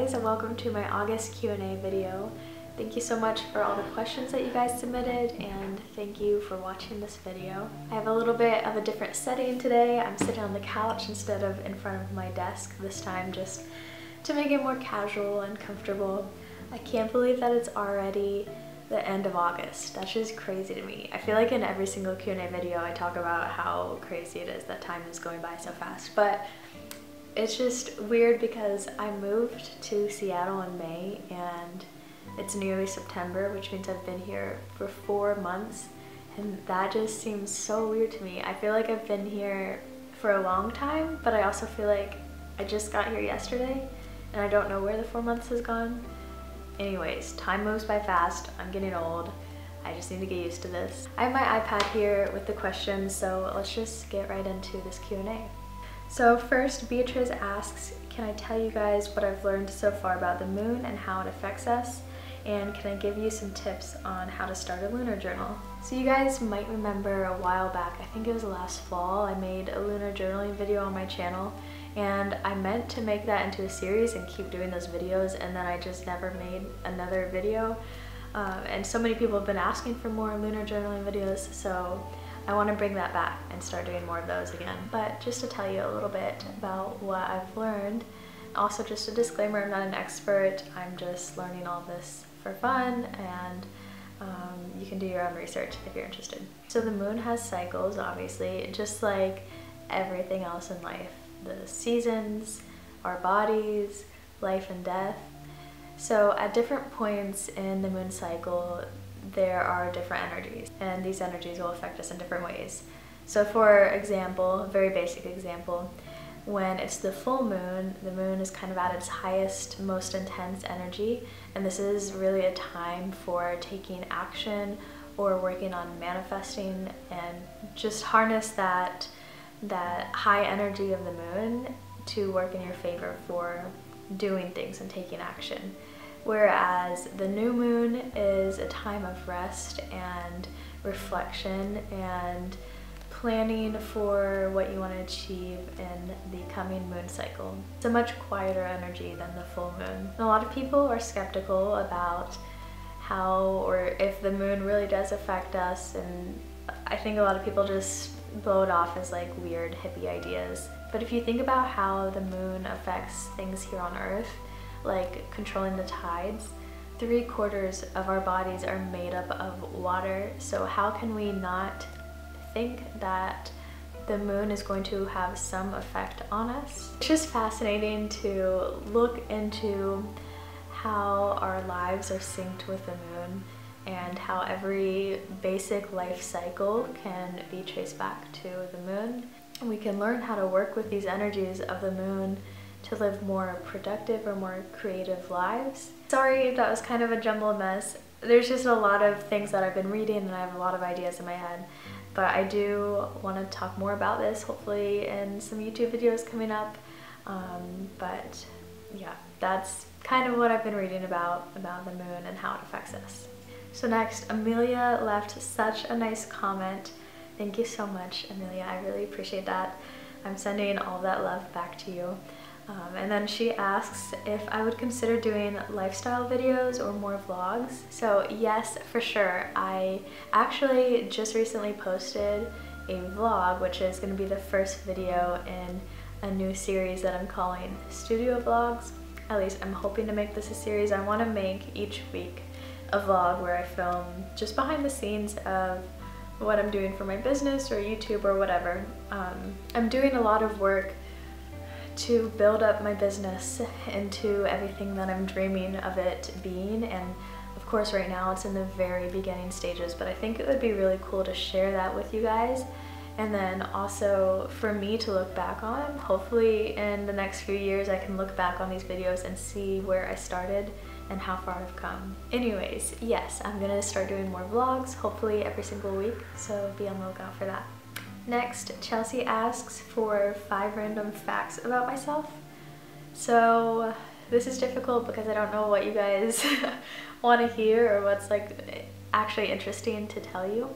guys, and welcome to my August Q&A video. Thank you so much for all the questions that you guys submitted, and thank you for watching this video. I have a little bit of a different setting today. I'm sitting on the couch instead of in front of my desk this time, just to make it more casual and comfortable. I can't believe that it's already the end of August. That's just crazy to me. I feel like in every single Q&A video I talk about how crazy it is that time is going by so fast, but it's just weird because I moved to Seattle in May and it's nearly September, which means I've been here for 4 months, and that just seems so weird to me. I feel like I've been here for a long time, but I also feel like I just got here yesterday and I don't know where the 4 months has gone. Anyways, time moves by fast. I'm getting old. I just need to get used to this. I have my iPad here with the questions, so let's just get right into this Q&A. So first, Beatrice asks, can I tell you guys what I've learned so far about the moon and how it affects us? And can I give you some tips on how to start a lunar journal? So you guys might remember a while back, I think it was last fall, I made a lunar journaling video on my channel, and I meant to make that into a series and keep doing those videos, and then I just never made another video. And so many people have been asking for more lunar journaling videos, so I want to bring that back and start doing more of those again. But just to tell you a little bit about what I've learned, also just a disclaimer, I'm not an expert, I'm just learning all this for fun, and you can do your own research if you're interested. So the moon has cycles, obviously, just like everything else in life. The seasons, our bodies, life and death. So at different points in the moon cycle, there are different energies, and these energies will affect us in different ways. So for example, a very basic example, when it's the full moon, the moon is kind of at its highest, most intense energy, and this is really a time for taking action or working on manifesting and just harness that high energy of the moon to work in your favor for doing things and taking action. Whereas the new moon is a time of rest and reflection and planning for what you want to achieve in the coming moon cycle. It's a much quieter energy than the full moon. A lot of people are skeptical about how or if the moon really does affect us, and I think a lot of people just blow it off as like weird hippie ideas. But if you think about how the moon affects things here on Earth, like controlling the tides, 3/4 of our bodies are made up of water, so how can we not think that the moon is going to have some effect on us? It's just fascinating to look into how our lives are synced with the moon and how every basic life cycle can be traced back to the moon. And we can learn how to work with these energies of the moon to live more productive or more creative lives. Sorry if that was kind of a jumbled mess. There's just a lot of things that I've been reading and I have a lot of ideas in my head. But I do want to talk more about this, hopefully in some YouTube videos coming up. But yeah, that's kind of what I've been reading about the moon and how it affects us. So next, Amelia left such a nice comment. Thank you so much, Amelia. I really appreciate that. I'm sending all that love back to you. And then she asks if I would consider doing lifestyle videos or more vlogs. So yes, for sure. I actually just recently posted a vlog, which is going to be the first video in a new series that I'm calling Studio Vlogs. At least I'm hoping to make this a series. I want to make each week a vlog where I film just behind the scenes of what I'm doing for my business or YouTube or whatever. I'm doing a lot of work to build up my business into everything that I'm dreaming of it being, and of course right now it's in the very beginning stages, but I think it would be really cool to share that with you guys, and then also for me to look back on. Hopefully in the next few years I can look back on these videos and see where I started and how far I've come. Anyways, yes, I'm gonna start doing more vlogs, hopefully every single week, so be on the lookout for that. Next, Chelsea asks for 5 random facts about myself. So this is difficult because I don't know what you guys want to hear or what's like actually interesting to tell you.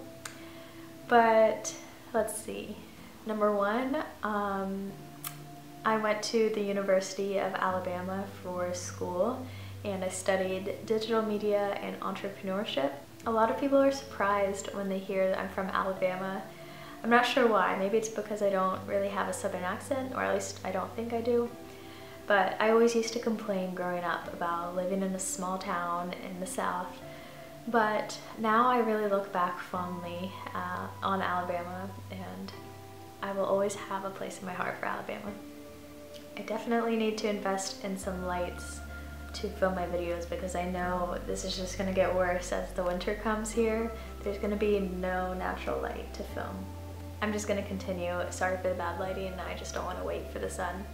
But let's see. Number 1, I went to the University of Alabama for school and I studied digital media and entrepreneurship. A lot of people are surprised when they hear that I'm from Alabama. I'm not sure why. Maybe it's because I don't really have a southern accent, or at least I don't think I do. But I always used to complain growing up about living in a small town in the South. But now I really look back fondly on Alabama, and I will always have a place in my heart for Alabama. I definitely need to invest in some lights to film my videos because I know this is just going to get worse as the winter comes here. There's going to be no natural light to film. I'm just going to continue. Sorry for the bad lighting, I just don't want to wait for the sun.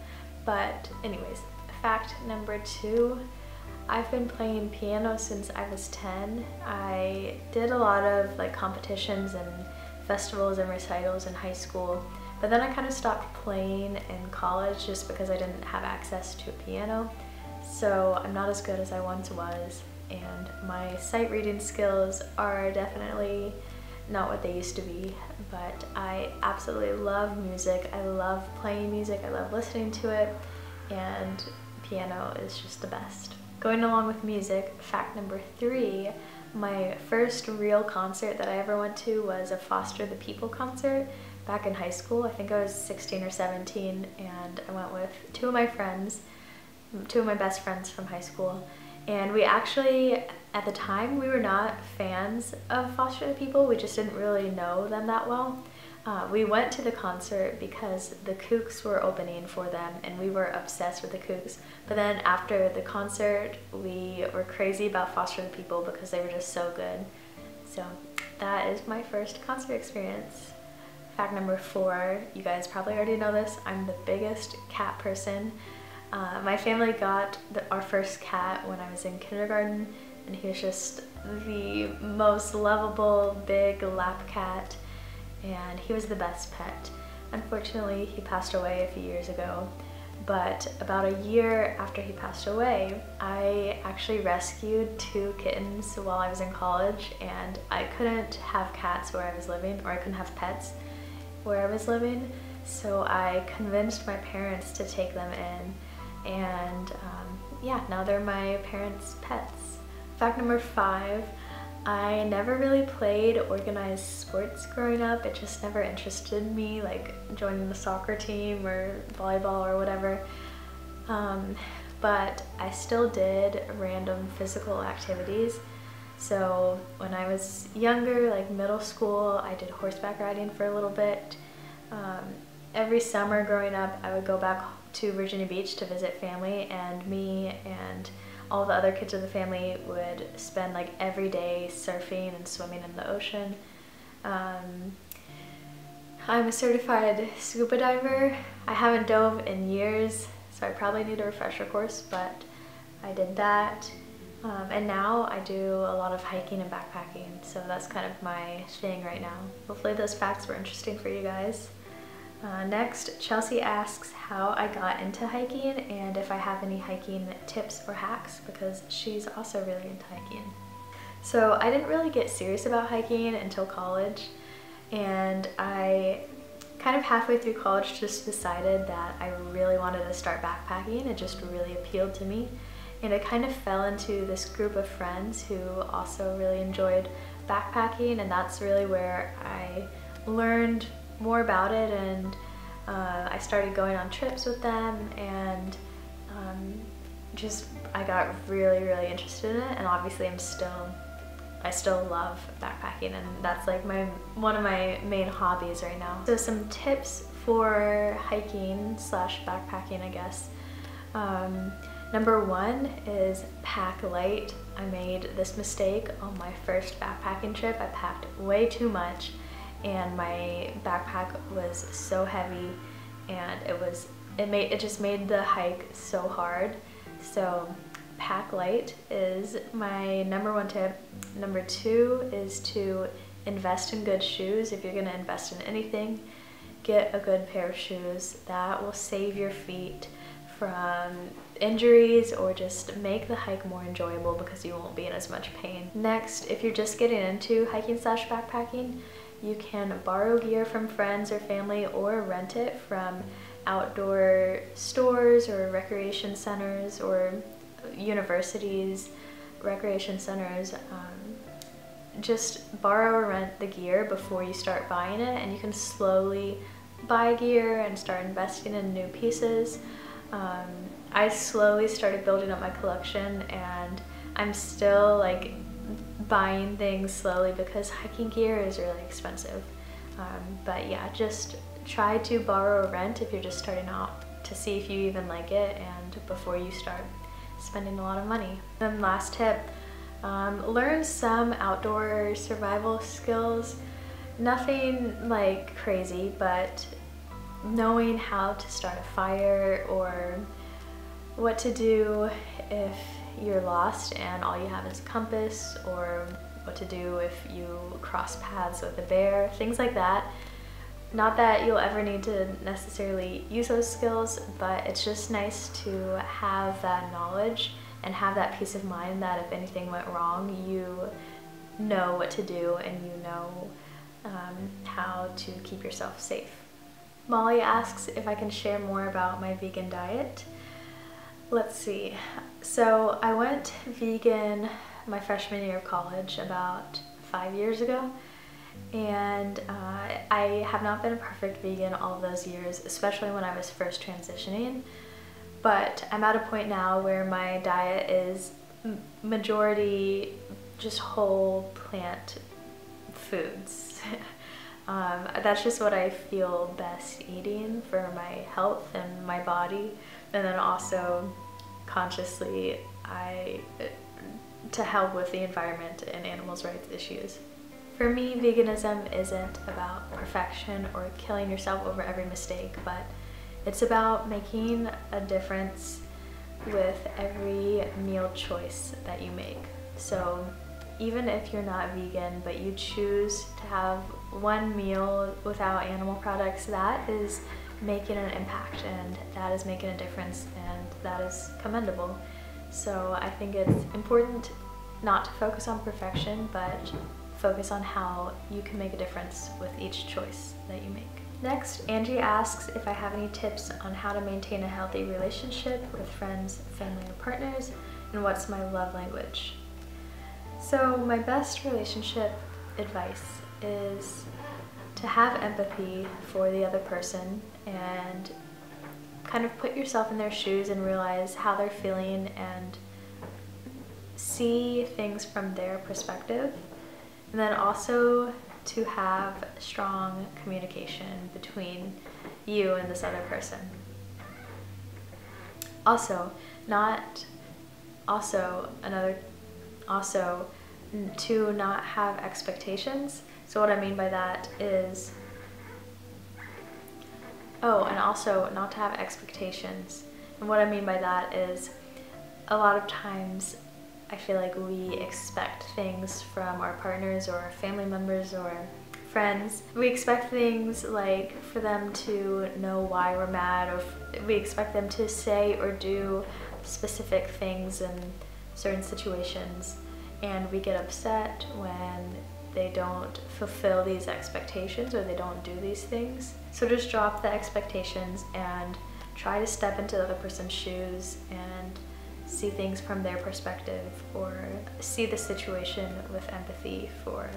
But anyways, fact number 2, I've been playing piano since I was 10. I did a lot of like competitions and festivals and recitals in high school, but then I kind of stopped playing in college just because I didn't have access to a piano. So I'm not as good as I once was, and my sight reading skills are definitely not what they used to be, but I absolutely love music. I love playing music, I love listening to it, and piano is just the best. Going along with music, fact number 3, my first real concert that I ever went to was a Foster the People concert back in high school. I think I was 16 or 17, and I went with 2 of my friends, 2 of my best friends from high school. And we actually, at the time, we were not fans of Foster the People. We just didn't really know them that well. We went to the concert because the Kooks were opening for them and we were obsessed with the Kooks. But then after the concert, we were crazy about Foster the People because they were just so good. So that is my first concert experience. Fact number 4, you guys probably already know this, I'm the biggest cat person. My family got our first cat when I was in kindergarten, and he was just the most lovable big lap cat, and he was the best pet. Unfortunately, he passed away a few years ago, but about a year after he passed away, I actually rescued 2 kittens while I was in college, and I couldn't have cats where I was living, or I couldn't have pets where I was living, so I convinced my parents to take them in. And yeah, now they're my parents' pets. Fact number 5, I never really played organized sports growing up. It just never interested me, like joining the soccer team or volleyball or whatever. But I still did random physical activities. So when I was younger, like middle school, I did horseback riding for a little bit. Every summer growing up, I would go back to Virginia Beach to visit family, and me and all the other kids of the family would spend like every day surfing and swimming in the ocean. I'm a certified scuba diver. I haven't dove in years, so I probably need a refresher course, but I did that. And now I do a lot of hiking and backpacking, so that's kind of my thing right now. Hopefully those facts were interesting for you guys. Next, Chelsea asks how I got into hiking and if I have any hiking tips or hacks, because she's also really into hiking. So I didn't really get serious about hiking until college, and I kind of halfway through college just decided that I really wanted to start backpacking. It just really appealed to me, and I kind of fell into this group of friends who also really enjoyed backpacking, and that's really where I learned more about it, and I started going on trips with them, and I got really interested in it, and obviously I still love backpacking, and that's like one of my main hobbies right now. So some tips for hiking slash backpacking, I guess. Number 1 is pack light. I made this mistake on my first backpacking trip. I packed way too much, and my backpack was so heavy, and it just made the hike so hard. So pack light is my number 1 tip. Number 2 is to invest in good shoes. If you're gonna invest in anything, get a good pair of shoes. That will save your feet from injuries or just make the hike more enjoyable because you won't be in as much pain. Next, if you're just getting into hiking slash backpacking, you can borrow gear from friends or family or rent it from outdoor stores or recreation centers or universities, recreation centers, just borrow or rent the gear before you start buying it, and you can slowly buy gear and start investing in new pieces. I slowly started building up my collection, and I'm still like buying things slowly because hiking gear is really expensive. But yeah, just try to borrow or rent if you're just starting out to see if you even like it, and before you start spending a lot of money. Then last tip, learn some outdoor survival skills. Nothing like crazy, but knowing how to start a fire or what to do if you're lost and all you have is a compass, or what to do if you cross paths with a bear, things like that. Not that you'll ever need to necessarily use those skills, but it's just nice to have that knowledge and have that peace of mind that if anything went wrong, you know what to do and you know how to keep yourself safe. Molly asks if I can share more about my vegan diet. Let's see. So I went vegan my freshman year of college about 5 years ago, and I have not been a perfect vegan all of those years, especially when I was first transitioning, but I'm at a point now where my diet is majority just whole plant foods. That's just what I feel best eating for my health and my body, and then also consciously to help with the environment and animals' rights issues. For me, veganism isn't about perfection or killing yourself over every mistake, but it's about making a difference with every meal choice that you make. So even if you're not vegan, but you choose to have one meal without animal products, that is making an impact, and that is making a difference, and that is commendable. So I think it's important not to focus on perfection, but focus on how you can make a difference with each choice that you make. Next, Angie asks if I have any tips on how to maintain a healthy relationship with friends, family, or partners, and what's my love language. So my best relationship advice is to have empathy for the other person and kind of put yourself in their shoes and realize how they're feeling and see things from their perspective. And then also to have strong communication between you and this other person. Also to not have expectations. So what I mean by that is, and also not to have expectations. And what I mean by that is, a lot of times I feel like we expect things from our partners or family members or friends. We expect things like for them to know why we're mad, or we expect them to say or do specific things in certain situations, and we get upset when they don't fulfill these expectations or they don't do these things. So just drop the expectations and try to step into the other person's shoes and see things from their perspective, or see the situation with empathy for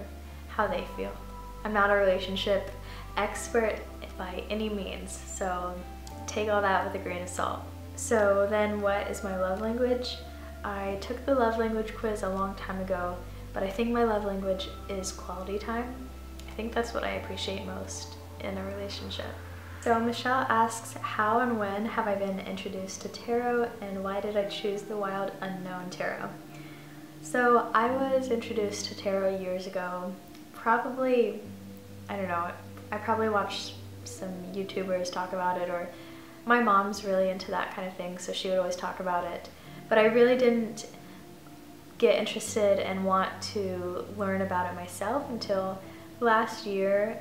how they feel. I'm not a relationship expert by any means, so take all that with a grain of salt. So then, what is my love language? I took the love language quiz a long time ago, but I think my love language is quality time. I think that's what I appreciate most in a relationship. So Michelle asks, how and when have I been introduced to tarot, and why did I choose the Wild Unknown Tarot? So I was introduced to tarot years ago, probably, I don't know, I probably watched some YouTubers talk about it, or my mom's really into that kind of thing, so she would always talk about it. But I really didn't get interested and want to learn about it myself until last year,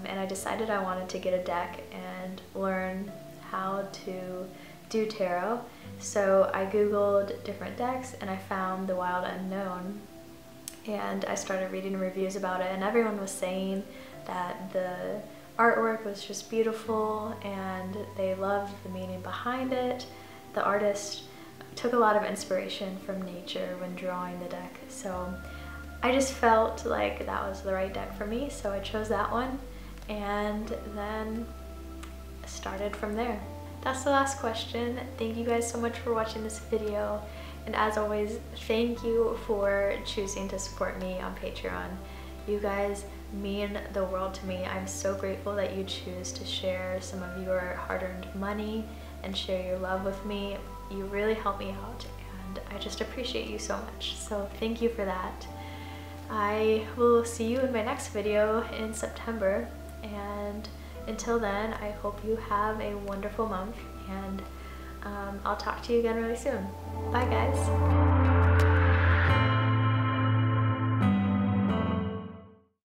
and I decided I wanted to get a deck and learn how to do tarot. So I googled different decks and I found the Wild Unknown, and I started reading reviews about it, and everyone was saying that the artwork was just beautiful and they loved the meaning behind it. The artist took a lot of inspiration from nature when drawing the deck, so I just felt like that was the right deck for me, so I chose that one and then started from there. That's the last question. Thank you guys so much for watching this video, and as always, thank you for choosing to support me on Patreon. You guys mean the world to me. I'm so grateful that you choose to share some of your hard-earned money and share your love with me. You really help me out and I just appreciate you so much. So thank you for that. I will see you in my next video in September, and until then, I hope you have a wonderful month, and I'll talk to you again really soon. Bye guys.